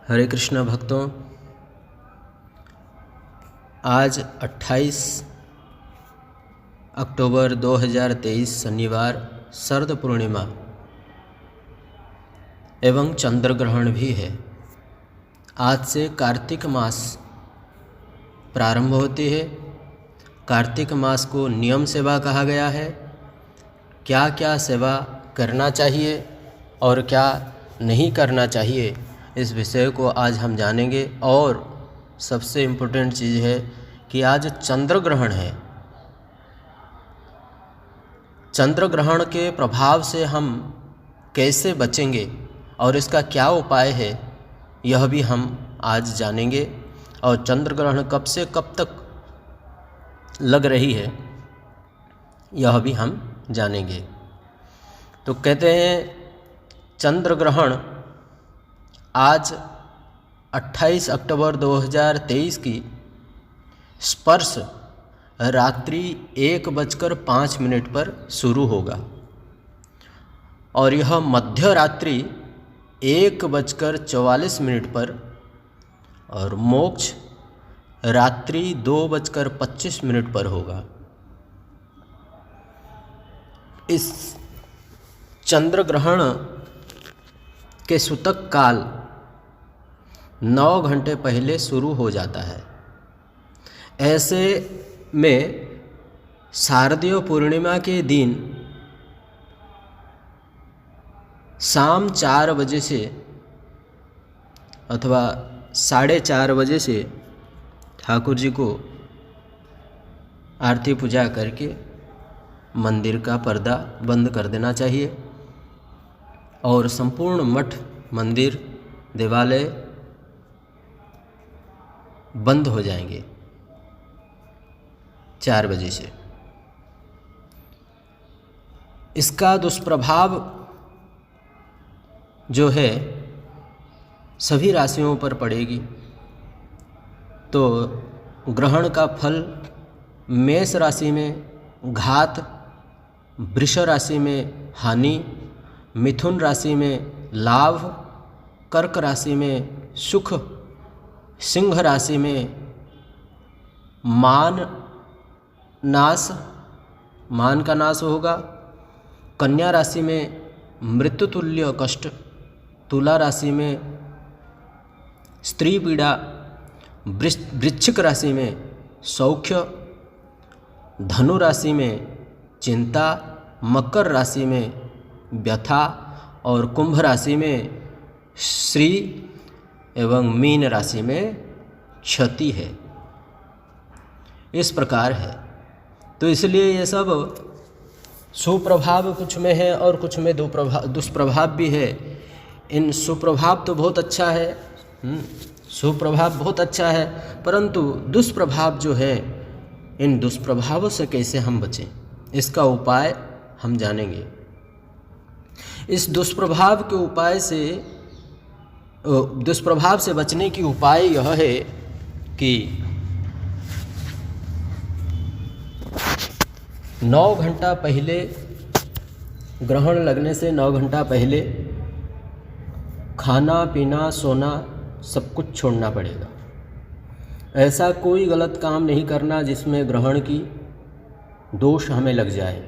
हरे कृष्ण भक्तों, आज 28 अक्टूबर 2023 शनिवार शरद पूर्णिमा एवं चंद्र ग्रहण भी है। आज से कार्तिक मास प्रारंभ होती है। कार्तिक मास को नियम सेवा कहा गया है। क्या क्या सेवा करना चाहिए और क्या नहीं करना चाहिए, इस विषय को आज हम जानेंगे। और सबसे इम्पोर्टेंट चीज़ है कि आज चंद्र ग्रहण है। चंद्र ग्रहण के प्रभाव से हम कैसे बचेंगे और इसका क्या उपाय है, यह भी हम आज जानेंगे। और चंद्र ग्रहण कब से कब तक लग रही है, यह भी हम जानेंगे। तो कहते हैं चंद्र ग्रहण आज 28 अक्टूबर 2023 की स्पर्श रात्रि 1:05 पर शुरू होगा और यह मध्य रात्रि 1:44 पर और मोक्ष रात्रि 2:25 पर होगा। इस चंद्र ग्रहण के सूतक काल 9 घंटे पहले शुरू हो जाता है। ऐसे में शारदीय पूर्णिमा के दिन शाम 4 बजे से अथवा 4:30 बजे से ठाकुर जी को आरती पूजा करके मंदिर का पर्दा बंद कर देना चाहिए और संपूर्ण मठ, मंदिर, देवालय बंद हो जाएंगे 4 बजे से। इसका दुष्प्रभाव जो है सभी राशियों पर पड़ेगी। तो ग्रहण का फल मेष राशि में घात, वृष राशि में हानि, मिथुन राशि में लाभ, कर्क राशि में सुख, सिंह राशि में मान का नाश होगा, कन्या राशि में मृत्युतुल्य कष्ट, तुला राशि में स्त्री पीड़ा, वृश्चिक राशि में सौख्य, धनु राशि में चिंता, मकर राशि में व्यथा और कुंभ राशि में श्री एवं मीन राशि में क्षति है। इस प्रकार है। तो इसलिए ये सब सुप्रभाव कुछ में है और कुछ में दुष्प्रभाव भी है। इन सुप्रभाव तो बहुत अच्छा है, सुप्रभाव बहुत अच्छा है, परंतु दुष्प्रभाव जो है, इन दुष्प्रभावों से कैसे हम बचें, इसका उपाय हम जानेंगे। इस दुष्प्रभाव से बचने की उपाय यह है कि 9 घंटा पहले, ग्रहण लगने से 9 घंटा पहले खाना पीना सोना सब कुछ छोड़ना पड़ेगा। ऐसा कोई गलत काम नहीं करना जिसमें ग्रहण की दोष हमें लग जाए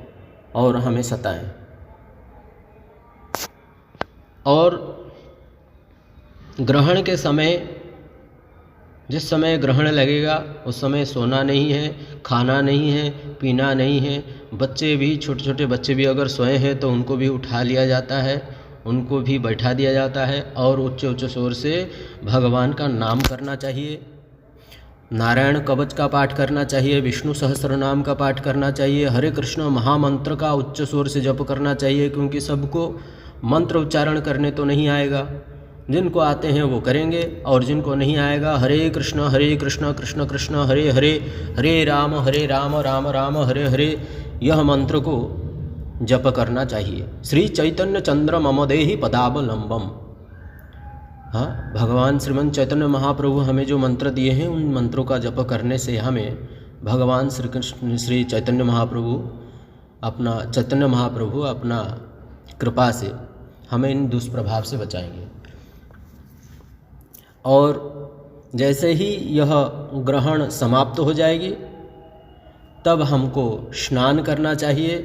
और हमें सताए। और ग्रहण के समय, जिस समय ग्रहण लगेगा उस समय सोना नहीं है, खाना नहीं है, पीना नहीं है। बच्चे भी, छोटे छोटे बच्चे भी अगर सोए हैं तो उनको भी उठा लिया जाता है, उनको भी बैठा दिया जाता है और उच्च उच्च स्वर से भगवान का नाम करना चाहिए। नारायण कवच का पाठ करना चाहिए, विष्णु सहस्त्र नाम का पाठ करना चाहिए, हरे कृष्ण महामंत्र का उच्च स्वर से जप करना चाहिए, क्योंकि सबको मंत्र उच्चारण करने तो नहीं आएगा। जिनको आते हैं वो करेंगे और जिनको नहीं आएगा हरे कृष्ण कृष्ण कृष्ण हरे हरे, हरे राम राम राम हरे हरे, यह मंत्र को जप करना चाहिए। श्री चैतन्य चंद्र मम देहि पदावलंबम। हाँ, भगवान श्रीमन चैतन्य महाप्रभु हमें जो मंत्र दिए हैं, उन मंत्रों का जप करने से हमें भगवान श्री चैतन्य महाप्रभु अपना कृपा से हमें इन दुष्प्रभाव से बचाएंगे। और जैसे ही यह ग्रहण समाप्त हो जाएगी तब हमको स्नान करना चाहिए,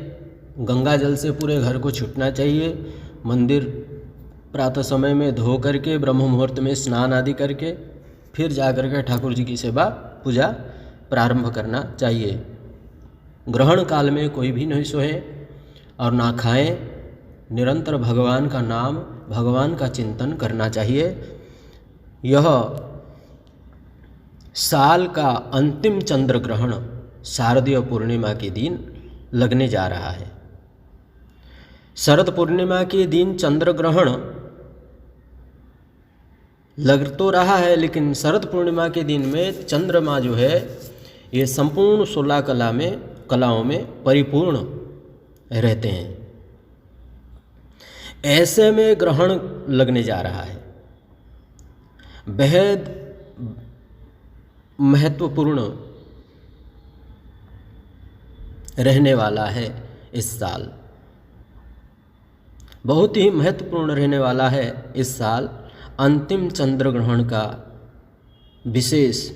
गंगा जल से पूरे घर को छूटना चाहिए, मंदिर प्रातः समय में धो करके ब्रह्म मुहूर्त में स्नान आदि करके फिर जा कर के ठाकुर जी की सेवा पूजा प्रारंभ करना चाहिए। ग्रहण काल में कोई भी नहीं सोए और ना खाएं, निरंतर भगवान का नाम, भगवान का चिंतन करना चाहिए। यह साल का अंतिम चंद्र ग्रहण शारदीय पूर्णिमा के दिन लगने जा रहा है। शरद पूर्णिमा के दिन चंद्र ग्रहण लग तो रहा है, लेकिन शरद पूर्णिमा के दिन में चंद्रमा जो है ये संपूर्ण 16 कलाओं में परिपूर्ण रहते हैं। ऐसे में ग्रहण लगने जा रहा है, बेहद महत्वपूर्ण रहने वाला है। इस साल बहुत ही महत्वपूर्ण रहने वाला है। इस साल अंतिम चंद्र ग्रहण का विशेष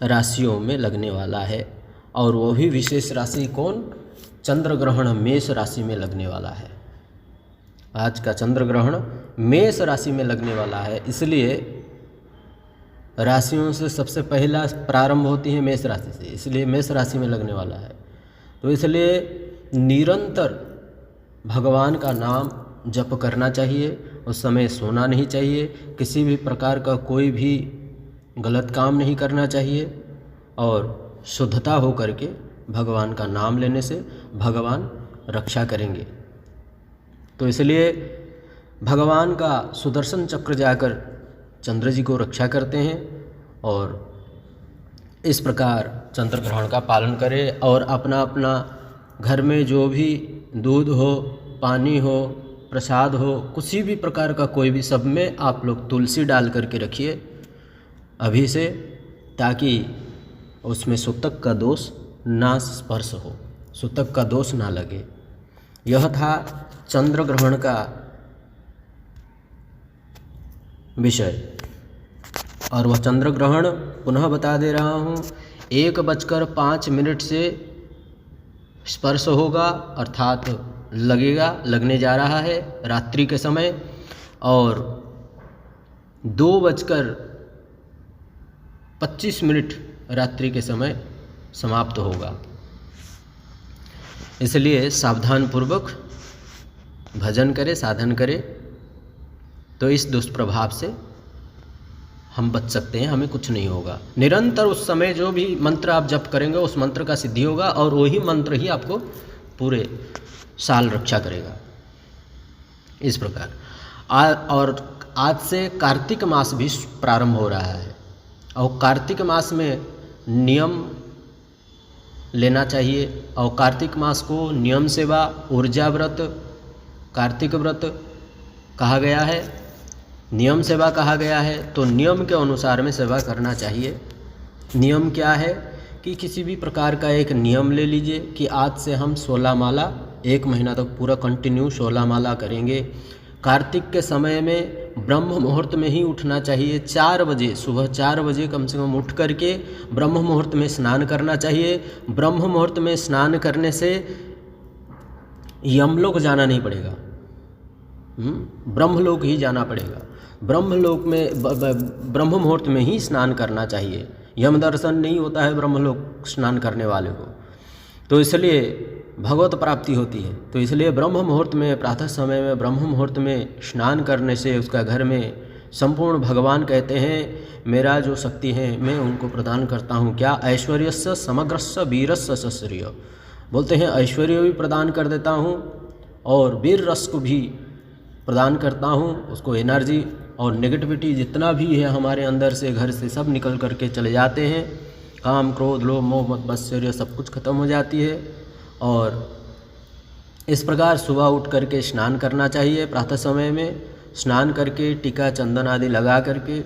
राशियों में लगने वाला है, और वो भी विशेष राशि कौन? चंद्र ग्रहण मेष राशि में लगने वाला है। आज का चंद्र ग्रहण मेष राशि में लगने वाला है, इसलिए राशियों से सबसे पहला प्रारंभ होती है मेष राशि से, इसलिए मेष राशि में लगने वाला है। तो इसलिए निरंतर भगवान का नाम जप करना चाहिए, उस समय सोना नहीं चाहिए, किसी भी प्रकार का कोई भी गलत काम नहीं करना चाहिए, और शुद्धता हो करके भगवान का नाम लेने से भगवान रक्षा करेंगे। तो इसलिए भगवान का सुदर्शन चक्र जाकर चंद्र जी को रक्षा करते हैं, और इस प्रकार चंद्र ग्रहण का पालन करें। और अपना अपना घर में जो भी दूध हो, पानी हो, प्रसाद हो, किसी भी प्रकार का कोई भी, सब में आप लोग तुलसी डाल करके रखिए अभी से, ताकि उसमें सूतक का दोष ना स्पर्श हो, सूतक का दोष ना लगे। यह था चंद्र ग्रहण का विषय। और वह चंद्र ग्रहण पुनः बता दे रहा हूँ, 1:05 से स्पर्श होगा, अर्थात लगेगा, लगने जा रहा है रात्रि के समय, और 2:25 रात्रि के समय समाप्त होगा। इसलिए सावधान पूर्वक भजन करें, साधन करें, तो इस दुष्प्रभाव से हम बच सकते हैं, हमें कुछ नहीं होगा। निरंतर उस समय जो भी मंत्र आप जप करेंगे उस मंत्र का सिद्धि होगा, और वही मंत्र ही आपको पूरे साल रक्षा करेगा। इस प्रकार और आज से कार्तिक मास भी प्रारंभ हो रहा है, और कार्तिक मास में नियम लेना चाहिए, और कार्तिक मास को नियम सेवा, ऊर्जा व्रत, कार्तिक व्रत कहा गया है, नियम सेवा कहा गया है। तो नियम के अनुसार में सेवा करना चाहिए। नियम क्या है कि किसी भी प्रकार का एक नियम ले लीजिए कि आज से हम 16 माला 1 महीना तक पूरा कंटिन्यू 16 माला करेंगे। कार्तिक के समय में ब्रह्म मुहूर्त में ही उठना चाहिए, 4 बजे, सुबह 4 बजे कम से कम उठ करके ब्रह्म मुहूर्त में स्नान करना चाहिए। ब्रह्म मुहूर्त में स्नान करने से यमलोक जाना नहीं पड़ेगा, ब्रह्मलोक ही जाना पड़ेगा। ब्रह्मलोक में ब्रह्म मुहूर्त में ही स्नान करना चाहिए। यम दर्शन नहीं होता है ब्रह्मलोक स्नान करने वाले को, तो इसलिए भगवत प्राप्ति होती है। तो इसलिए ब्रह्म मुहूर्त में, प्रातः समय में ब्रह्म मुहूर्त में स्नान करने से उसका घर में संपूर्ण, भगवान कहते हैं मेरा जो शक्ति है मैं उनको प्रदान करता हूँ। क्या? ऐश्वर्यस्य समग्रस्य वीरस्य सश्रिय, बोलते हैं ऐश्वर्य भी प्रदान कर देता हूँ और वीर रस को भी प्रदान करता हूँ। उसको एनर्जी और नेगेटिविटी जितना भी है हमारे अंदर से, घर से, सब निकल करके चले जाते हैं। काम, क्रोध, लोभ, मोह, मद, मत्सर्य सब कुछ खत्म हो जाती है। और इस प्रकार सुबह उठ करके स्नान करना चाहिए। प्रातः समय में स्नान करके टीका चंदन आदि लगा करके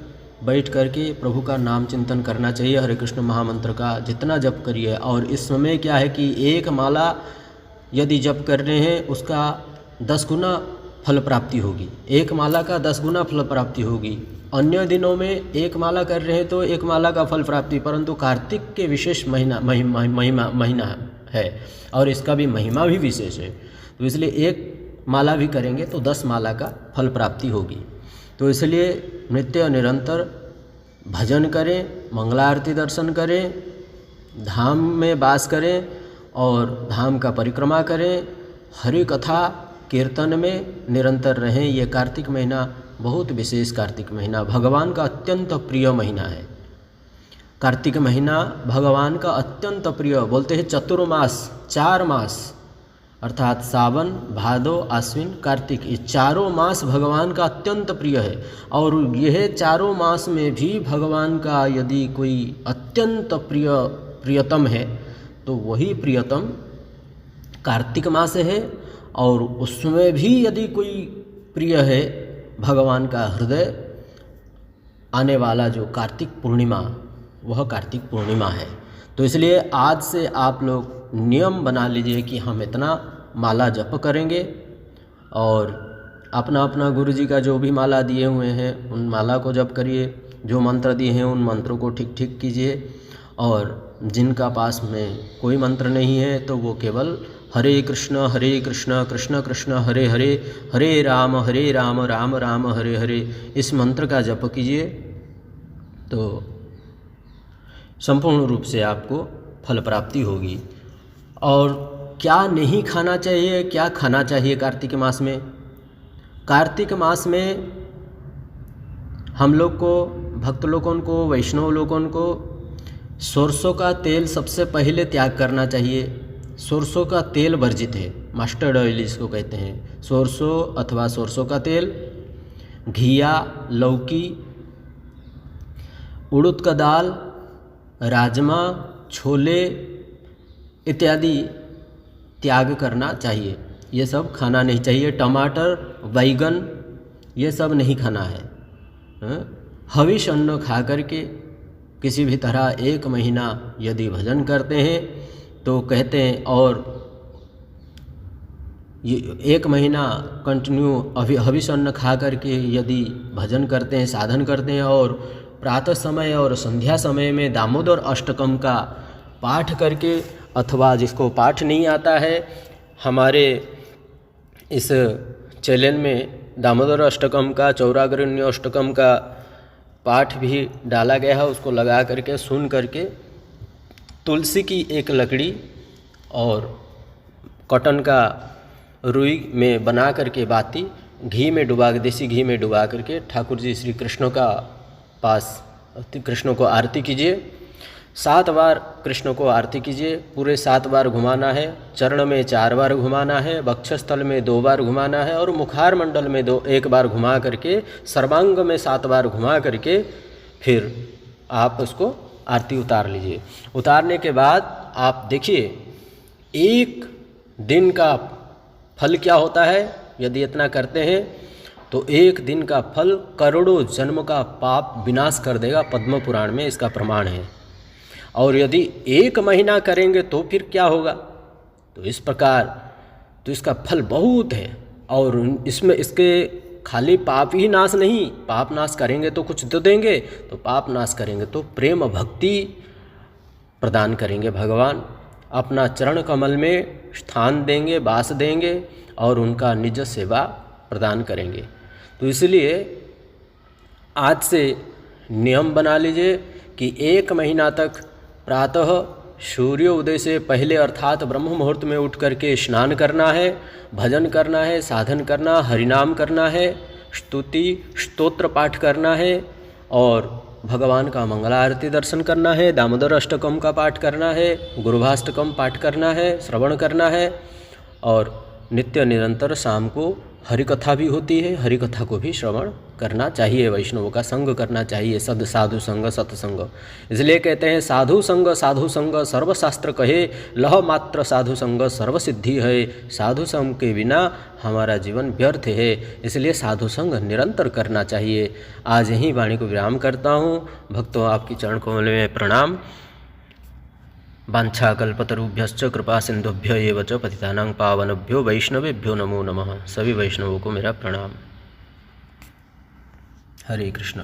बैठ करके प्रभु का नाम चिंतन करना चाहिए। हरे कृष्ण महामंत्र का जितना जप करिए। और इस समय क्या है कि 1 माला यदि जप कर रहे हैं उसका 10 गुना फल प्राप्ति होगी, एक माला का 10 गुना फल प्राप्ति होगी। अन्य दिनों में एक माला कर रहे हैं तो एक माला का फल प्राप्ति, परंतु कार्तिक के विशेष महीना है और इसका भी महिमा भी विशेष है, तो इसलिए एक माला भी करेंगे तो 10 माला का फल प्राप्ति होगी। तो इसलिए नित्य निरंतर भजन करें, मंगला आरती दर्शन करें, धाम में वास करें और धाम का परिक्रमा करें, हरि कथा कीर्तन में निरंतर रहें। ये कार्तिक महीना बहुत विशेष कार्तिक महीना भगवान का अत्यंत प्रिय महीना है। कार्तिक महीना भगवान का अत्यंत प्रिय, बोलते हैं चतुर्मास, 4 मास अर्थात सावन, भादो, आश्विन, कार्तिक, ये चारों मास भगवान का अत्यंत प्रिय है। और यह चारों मास में भी भगवान का यदि कोई अत्यंत प्रियतम है तो वही प्रियतम कार्तिक मास है। और उसमें भी यदि कोई प्रिय है भगवान का हृदय, आने वाला जो कार्तिक पूर्णिमा, वह कार्तिक पूर्णिमा है। तो इसलिए आज से आप लोग नियम बना लीजिए कि हम इतना माला जप करेंगे और अपना अपना गुरु जी का जो भी माला दिए हुए हैं उन माला को जप करिए, जो मंत्र दिए हैं उन मंत्रों को ठीक ठीक कीजिए। और जिनका पास में कोई मंत्र नहीं है तो वो केवल हरे कृष्ण कृष्ण कृष्ण हरे हरे, हरे राम राम राम हरे हरे, इस मंत्र का जप कीजिए तो संपूर्ण रूप से आपको फल प्राप्ति होगी। और क्या नहीं खाना चाहिए, क्या खाना चाहिए कार्तिक मास में? कार्तिक मास में हम लोग को, भक्त लोगों को, वैष्णव लोगों को सरसों का तेल सबसे पहले त्याग करना चाहिए। सरसों का तेल वर्जित है, मस्टर्ड ऑयल इसको कहते हैं। सरसों अथवा सरसों का तेल, घिया, लौकी, उड़द का दाल, राजमा, छोले इत्यादि त्याग करना चाहिए। ये सब खाना नहीं चाहिए। टमाटर, बैगन ये सब नहीं खाना है। हविष अन्न खा करके किसी भी तरह 1 महीना यदि भजन करते हैं तो कहते हैं, और ये 1 महीना कंटिन्यू हविष अन्न खा करके यदि भजन करते हैं, साधन करते हैं और प्रातः समय और संध्या समय में दामोदर अष्टकम का पाठ करके, अथवा जिसको पाठ नहीं आता है, हमारे इस चैनल में दामोदर अष्टकम का, चौराग्रण्य अष्टकम का पाठ भी डाला गया है, उसको लगा करके सुन करके तुलसी की एक लकड़ी और कॉटन का रुई में बना करके बाती घी में डुबा, देसी घी में डुबा करके ठाकुर जी श्री कृष्ण का पास कृष्ण को आरती कीजिए। 7 बार कृष्ण को आरती कीजिए। पूरे 7 बार घुमाना है, चरण में 4 बार घुमाना है, वक्षस्थल में 2 बार घुमाना है और मुखार मंडल में 1 बार घुमा करके, सर्वांग में 7 बार घुमा करके फिर आप उसको आरती उतार लीजिए। उतारने के बाद आप देखिए 1 दिन का फल क्या होता है। यदि इतना करते हैं तो 1 दिन का फल करोड़ों जन्म का पाप विनाश कर देगा। पद्म पुराण में इसका प्रमाण है। और यदि 1 महीना करेंगे तो फिर क्या होगा? तो इस प्रकार तो इसका फल बहुत है। और इसमें इसके खाली पाप ही नाश नहीं, पाप नाश करेंगे तो कुछ तो देंगे, तो पाप नाश करेंगे तो प्रेम भक्ति प्रदान करेंगे। भगवान अपना चरण कमल में स्थान देंगे, वास देंगे और उनका निज सेवा प्रदान करेंगे। तो इसलिए आज से नियम बना लीजिए कि 1 महीना तक प्रातः सूर्य उदय से पहले अर्थात ब्रह्म मुहूर्त में उठ करके स्नान करना है, भजन करना है, साधन करना, हरिनाम करना है, स्तुति स्तोत्र पाठ करना है और भगवान का मंगला आरती दर्शन करना है, दामोदर अष्टकम का पाठ करना है, गुरुभाष्टकम पाठ करना है, श्रवण करना है। और नित्य निरंतर शाम को हरि कथा भी होती है, हरि कथा को भी श्रवण करना चाहिए। वैष्णवों का संग करना चाहिए, साधु संग सत्संग। इसलिए कहते हैं साधु संग सर्वशास्त्र कहे, लह मात्र साधु संग सर्वसिद्धि है। साधु संग के बिना हमारा जीवन व्यर्थ है, इसलिए साधु संग निरंतर करना चाहिए। आज यहीं वाणी को विराम करता हूँ। भक्तों, आपकी चरण कमल में प्रणाम। वाञ्छाकल्पतरुभ्यश्च कृपा सिंधुभ्य एव च पतितानां पावनभ्यो वैष्णवेभ्यो नमो नमः। सभी वैष्णवों को मेरा प्रणाम। हरे कृष्ण।